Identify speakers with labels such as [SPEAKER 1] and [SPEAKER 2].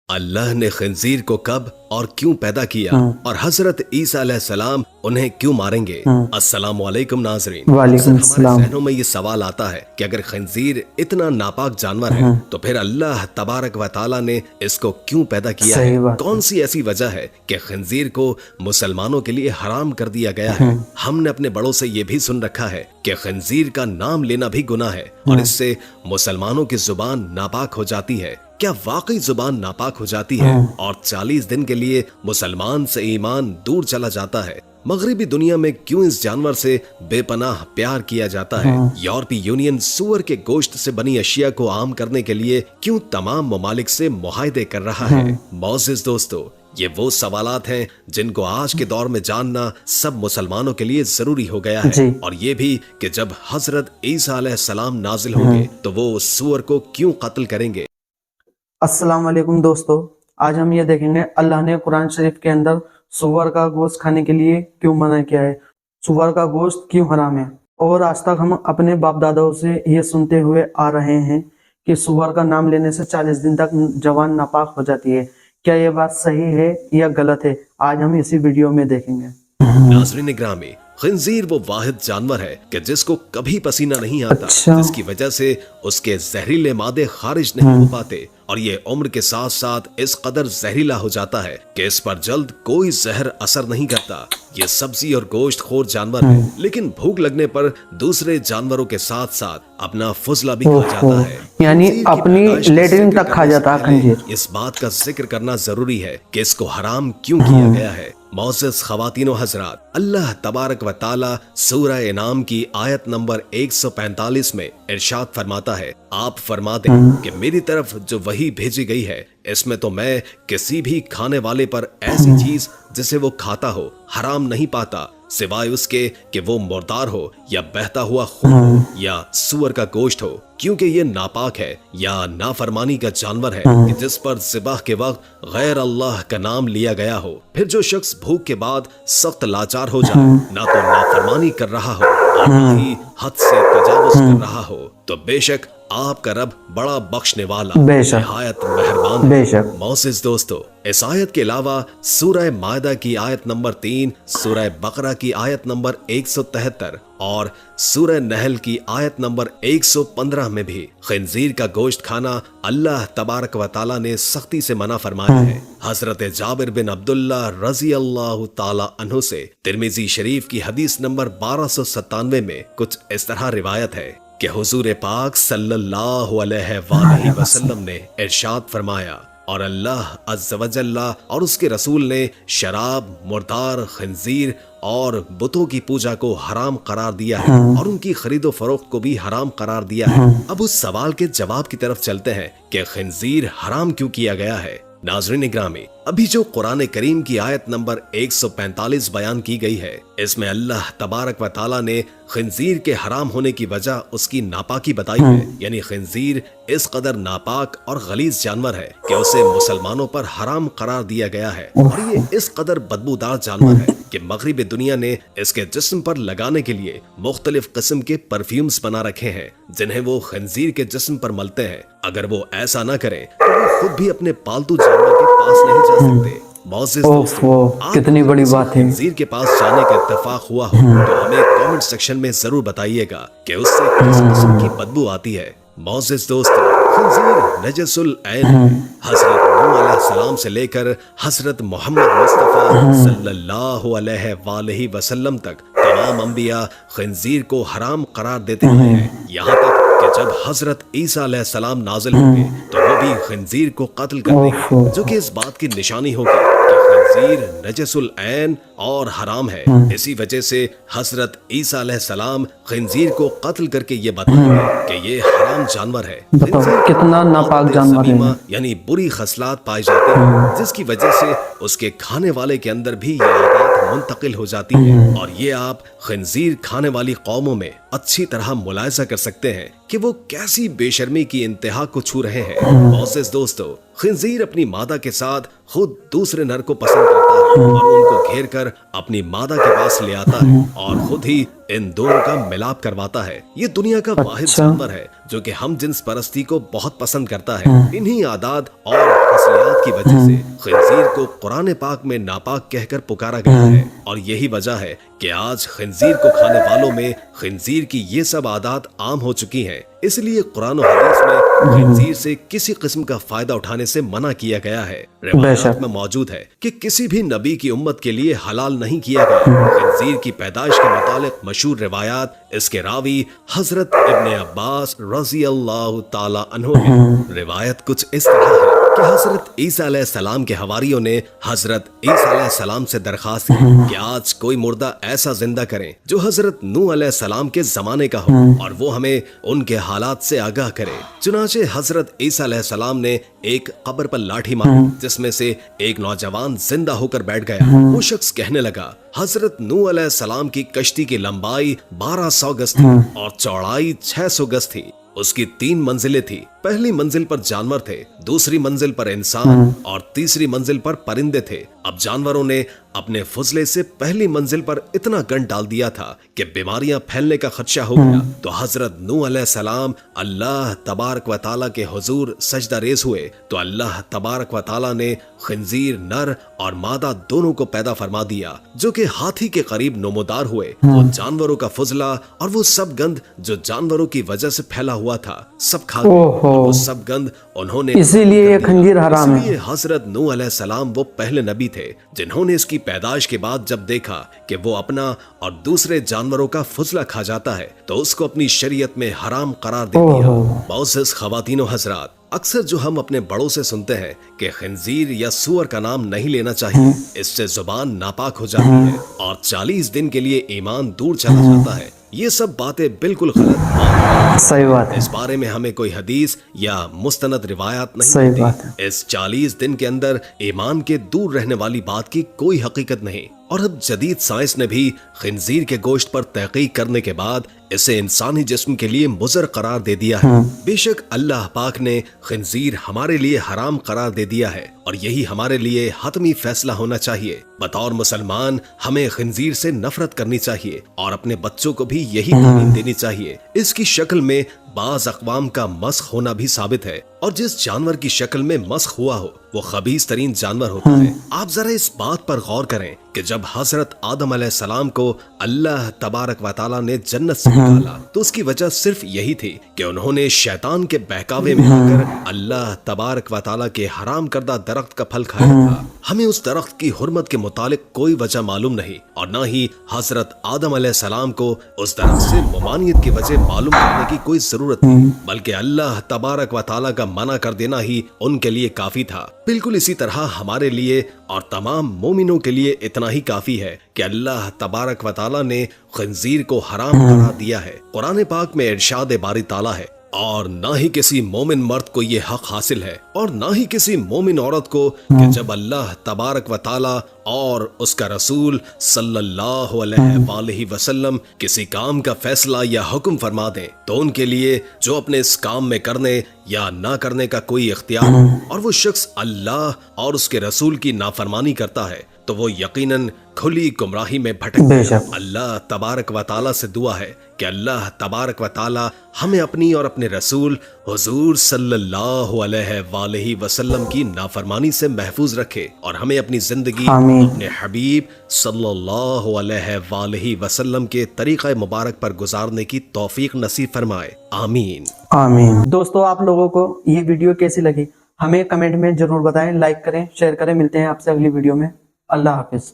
[SPEAKER 1] اللہ ने खंजीर को कब और क्यों पैदा किया और हजरत ईसा अलैहिस्सलाम उन्हें क्यों मारेंगे। अस्सलाम वालेकुम नाज़रीन।
[SPEAKER 2] वालेकुम
[SPEAKER 1] हमारे जहनों में ये सवाल आता है कि अगर खंजीर इतना नापाक जानवर है तो फिर अल्लाह तबारक व तआला ने इसको क्यों पैदा किया है। कौन सी ऐसी वजह है कि खंजीर को मुसलमानों के लिए हराम कर दिया गया है। हमने अपने बड़ों से ये भी सुन रखा है कि खंजीर का नाम लेना भी गुनाह है और इससे मुसलमानों की जुबान नापाक हो जाती है। क्या वाकई जुबान नापाक हो जाती है और 40 दिन के लिए मुसलमान से ईमान दूर चला जाता है। मगरिबी दुनिया में क्यों इस जानवर से बेपनाह प्यार किया जाता है। यूरोपीय यूनियन सूअर के गोश्त से बनी अशिया को आम करने के लिए क्यों तमाम ममालिक से मुआहदे कर रहा है। मोअज़्ज़िज़ दोस्तों, ये वो सवालात हैं जिनको आज के दौर में जानना सब मुसलमानों के लिए जरूरी हो गया है। और ये भी कि जब हजरत ईसा अलैहिस्सलाम नाजिल होंगे तो वो सूअर को क्यों कत्ल करेंगे।
[SPEAKER 2] अस्सलाम वालेकुम दोस्तों, आज हम ये देखेंगे अल्लाह ने कुरान शरीफ के अंदर सूअर का गोश्त खाने के लिए क्यों मना किया है, सूअर का गोश्त क्यों हराम है। और आज तक हम अपने बाप दादाओं से ये सुनते हुए आ रहे हैं कि सूअर का नाम लेने से 40 दिन तक जवान नापाक हो जाती है। क्या ये बात सही है या गलत है, आज हम इसी वीडियो में देखेंगे।
[SPEAKER 1] नाज़रीन ग्रामी, खंजीर वो वाहिद जानवर है कि जिसको कभी पसीना नहीं आता, जिसकी वजह से उसके जहरीले मादे खारिज नहीं हो पाते और ये उम्र के साथ साथ इस कदर जहरीला हो जाता है कि इस पर जल्द कोई जहर असर नहीं करता। ये सब्जी और गोश्त खोर जानवर है, लेकिन भूख लगने पर दूसरे जानवरों के साथ साथ अपना फुजला भी खा जाता है,
[SPEAKER 2] यानी अपनी लेटरिन तक खा जाता है खंजीर।
[SPEAKER 1] इस बात का जिक्र करना जरूरी है कि इसको हराम क्यों किया गया है। मोअज़्ज़िज़ ख़वातीन व हज़रात, अल्लाह तबारक व तआला सूरह इनाम की आयत नंबर 145 में इरशाद फरमाता है, आप फरमा दें कि मेरी तरफ जो वही भेजी गई है इसमें तो मैं किसी भी खाने वाले पर ऐसी चीज जिसे वो खाता हो हराम नहीं पाता सिवाय उसके कि वो मुर्दार हो या बहता हुआ खून हो या सूअर का गोश्त हो, क्योंकि ये नापाक है या नाफरमानी का जानवर है कि जिस पर ज़िबाह के वक्त गैर अल्लाह का नाम लिया गया हो। फिर जो शख्स भूख के बाद सख्त लाचार हो जाए, ना तो नाफरमानी कर रहा हो और ना ही हद से तजावुज कर रहा हो, तो बेशक आपका रब बड़ा बख्शने वाला निहायत मेहरबान है। मोअज़्ज़िज़ दोस्तों, इस आयत के अलावा सूरह मायदा की आयत नंबर 3, सूरह बकरा की आयत नंबर 173 और सूरह नहल की आयत नंबर 115 में भी खंजीर का गोश्त खाना अल्लाह तबारक व तआला ने सख्ती से मना फरमाया है। हजरत जाबिर बिन अब्दुल्लाह रजी अल्लाह ताला अन्हु से तिर्मिज़ी शरीफ की हदीस नंबर 1297 में कुछ इस तरह रिवायत है कि हुजूर पाक सल्लल्लाहु अलैहि वसल्लम ने इरशाद फरमाया, और अल्लाह अज़्ज़ व जल्ला और उसके रसूल ने शराब, मुर्दार, खंजीर और बुतों की पूजा को हराम करार दिया है और उनकी खरीदो फरोख्त को भी हराम करार दिया है। अब उस सवाल के जवाब की तरफ चलते हैं कि खंजीर हराम क्यों किया गया है। नाज़रीन ग्रामी, अभी जो कुरान करीम की आयत नंबर 145 बयान की गई है, इसमें अल्लाह तबारक व तआला ने खंजीर के हराम होने की वजह उसकी नापाकी बताई है। यानी खंजीर इस कदर नापाक और गलीज जानवर है कि उसे मुसलमानों पर हराम करार दिया गया है और ये इस कदर बदबूदार जानवर है कि मगरिबी दुनिया ने इसके जिस्म पर लगाने के लिए मुख्तलिफ किस्म के परफ्यूम्स बना रखे हैं जिन्हें वो खंजीर के जिस्म पर मलते हैं। अगर वो ऐसा ना करें तो वो खुद भी अपने पालतू जानवर के पास नहीं जा सकते। मोअज़्ज़िज़ दोस्तों,
[SPEAKER 2] कितनी बड़ी बात है।
[SPEAKER 1] खंजीर के पास जाने का इत्तेफाक हुआ हो तो हमें कमेंट सेक्शन में जरूर बताइएगा कि उससे किस किस्म की बदबू आती है। मोअज़्ज़िज़ दोस्तों, खंजीर नजसुल ऐन है। हजरत नूह अलैहिस्सलाम से लेकर हजरत मोहम्मद मुस्तफा सल्लल्लाहु अलैहि वसल्लम तक तमाम अंबिया खंजीर को हराम करार देते हैं। यहाँ तक कि जब हजरत ईसा अलैहिस्सलाम नाजिल होंगे तो वो भी खंजीर को कत्ल कर देंगे, जो कि इस बात की निशानी होगी कि खंजीर नजसुल ऐन और हराम है। इसी वजह से हजरत ईसा अलैहिस्सलाम खंजीर को कत्ल करके ये बताएंगे कि ये हराम जानवर है।
[SPEAKER 2] कितना नापाक जानवर है,
[SPEAKER 1] यानी बुरी खसलात पाई जाती है जिसकी वजह से उसके खाने वाले के अंदर भी ये आदत मुंतकिल हो जाती है। और ये आप खंजीर खाने वाली कौमों में अच्छी तरह मुलायजा कर सकते हैं کہ وہ کیسی بے-شرمی کی انتہا کو چھو رہے ہیں۔ معزز دوستو، خنزیر اپنی مادہ کے ساتھ خود دوسرے نر کو پسند کرتا ہے اور ان کو گھیر کر اپنی مادہ کے پاس لے آتا ہے اور خود ہی ان دونوں کا ملاپ کرواتا ہے۔ یہ دنیا کا واحد جانور ہے جو کہ ہم جنس پرستی کو بہت پسند کرتا ہے۔ انہی عادات اور خصلات کی وجہ سے خنزیر کو قرآن پاک میں ناپاک کہہ کر پکارا گیا ہے، اور یہی وجہ ہے کہ آج خنزیر کو کھانے والوں میں خنزیر کی یہ سب عادات عام ہو چکی ہیں۔ اس لیے قرآن و حدیث میں خنزیر سے کسی قسم کا فائدہ اٹھانے سے منع کیا گیا ہے۔ روایات میں موجود ہے کہ کسی بھی نبی کی امت کے لیے حلال نہیں کیا گیا۔ خنزیر کی پیدائش کے متعلق مشہور روایات، اس کے راوی حضرت ابن عباس رضی اللہ تعالی عنہ ہیں۔ روایت کچھ اس طرح ہے کہ حضرت عیسیٰ علیہ السلام کے حواریوں نے حضرت عیسیٰ علیہ السلام سے درخواست کی کہ آج کوئی مردہ ایسا زندہ کریں جو حضرت نوح علیہ السلام کے زمانے کا ہو اور وہ ہمیں ان کے حالات سے آگاہ کرے۔ چنانچہ حضرت عیسیٰ علیہ السلام نے ایک قبر پر لاٹھی ماری جس میں سے ایک نوجوان زندہ ہو کر بیٹھ گیا۔ وہ شخص کہنے لگا، حضرت نوح علیہ السلام کی کشتی کی لمبائی 1200 گز تھی اور چوڑائی 600 گز تھی۔ اس کی 3 منزلیں تھی۔ پہلی منزل پر جانور تھے، دوسری منزل پر انسان اور تیسری منزل پر پرندے تھے۔ اب جانوروں نے اپنے فضلے سے پہلی منزل پر اتنا گند ڈال دیا تھا کہ بیماریاں پھیلنے کا خدشہ ہو گیا۔ تو حضرت نوح علیہ السلام اللہ تبارک و تعالیٰ کے حضور سجدہ ریز ہوئے تو اللہ تبارک و تعالیٰ نے خنزیر نر اور مادہ دونوں کو پیدا فرما دیا جو کہ ہاتھی کے قریب نمودار ہوئے۔ وہ جانوروں کا فضلہ اور وہ سب گند جو جانوروں کی وجہ سے پھیلا ہوا تھا سب کھا گئے، اور وہ سب گند انہوں نے
[SPEAKER 2] اسی لیے یہ خنزیر حرام ہے۔
[SPEAKER 1] اس لیے حضرت نوح علیہ السلام وہ پہلے نبی تھے جنہوں نے اس کی پیدائش کے بعد جب دیکھا کہ وہ اپنا اور دوسرے جانوروں کا فضلہ کھا جاتا ہے تو اس کو اپنی شریعت میں حرام قرار دے دیا۔ معزز خواتین و حضرات، اکثر جو ہم اپنے بڑوں سے سنتے ہیں کہ خنزیر یا سور کا نام نہیں لینا چاہیے، اس سے زبان ناپاک ہو جاتی ہے اور 40 دن کے لیے ایمان دور چلا جاتا ہے، یہ سب باتیں بالکل غلط۔
[SPEAKER 2] صحیح بات ہے۔
[SPEAKER 1] اس بارے میں ہمیں کوئی حدیث یا مستند روایات نہیں
[SPEAKER 2] صحیح
[SPEAKER 1] ملتی۔
[SPEAKER 2] بات ہے۔
[SPEAKER 1] اس 40 دن کے اندر ایمان کے دور رہنے والی بات کی کوئی حقیقت نہیں، اور اب جدید سائنس نے بھی خنزیر کے گوشت پر تحقیق کرنے کے بعد اسے انسانی جسم کے لیے مضر قرار دے دیا ہے۔ بے شک اللہ پاک نے خنزیر ہمارے لیے حرام قرار دے دیا ہے اور یہی ہمارے لیے حتمی فیصلہ ہونا چاہیے۔ بطور مسلمان ہمیں خنزیر سے نفرت کرنی چاہیے اور اپنے بچوں کو بھی یہی تعلیم دینی چاہیے۔ اس کی شکل میں بعض اقوام کا مسخ ہونا بھی ثابت ہے، اور جس جانور کی شکل میں مسخ ہوا ہو وہ خبیث ترین جانور ہوتا ہے۔ آپ ذرا اس بات پر غور کریں کہ جب حضرت آدم علیہ السلام کو اللہ تبارک و تعالیٰ نے جنت سے نکالا تو اس کی وجہ صرف یہی تھی کہ انہوں نے شیطان کے بہکاوے میں آ کر اللہ تبارک و تعالیٰ کے حرام کردہ درخت کا پھل کھایا تھا۔ ہمیں اس درخت کی حرمت کے متعلق کوئی وجہ معلوم نہیں، اور نہ ہی حضرت آدم علیہ السلام کو اس درخت سے ممانعت کی وجہ معلوم کرنے کی کوئی ضرورت نہیں، بلکہ اللہ تبارک و تعالیٰ کا منع کر دینا ہی ان کے لیے کافی تھا۔ بالکل اسی طرح ہمارے لیے اور تمام مومنوں کے لیے اتنا ہی کافی ہے کہ اللہ تبارک و تعالیٰ نے خنزیر کو حرام قرار دیا ہے۔ قرآن پاک میں ارشاد باری تعالیٰ ہے، اور نہ ہی کسی مومن مرد کو یہ حق حاصل ہے اور نہ ہی کسی مومن عورت کو کہ جب اللہ تبارک و تعالیٰ اور اس کا رسول صلی اللہ علیہ وآلہ وسلم کسی کام کا فیصلہ یا حکم فرما دیں تو ان کے لیے جو اپنے اس کام میں کرنے یا نہ کرنے کا کوئی اختیار اور وہ شخص اللہ اور اس کے رسول کی نافرمانی کرتا ہے تو وہ یقیناً کھلی گمراہی میں بھٹک گیا۔ اللہ تبارک و تعالیٰ سے دعا ہے کہ اللہ تبارک و تعالیٰ ہمیں اپنی اور اپنے رسول حضور صلی اللہ علیہ وآلہ وسلم کی نافرمانی سے محفوظ رکھے اور ہمیں اپنی زندگی اپنے حبیب صلی اللہ علیہ وآلہ وسلم کے طریقہ مبارک پر گزارنے کی توفیق نصیب فرمائے، آمین
[SPEAKER 2] آمین۔ دوستو، آپ لوگوں کو یہ ویڈیو کیسی لگی ہمیں کمنٹ میں ضرور بتائیں، لائک کریں، شیئر کریں۔ ملتے ہیں آپ سے اگلی ویڈیو میں۔ اللہ حافظ۔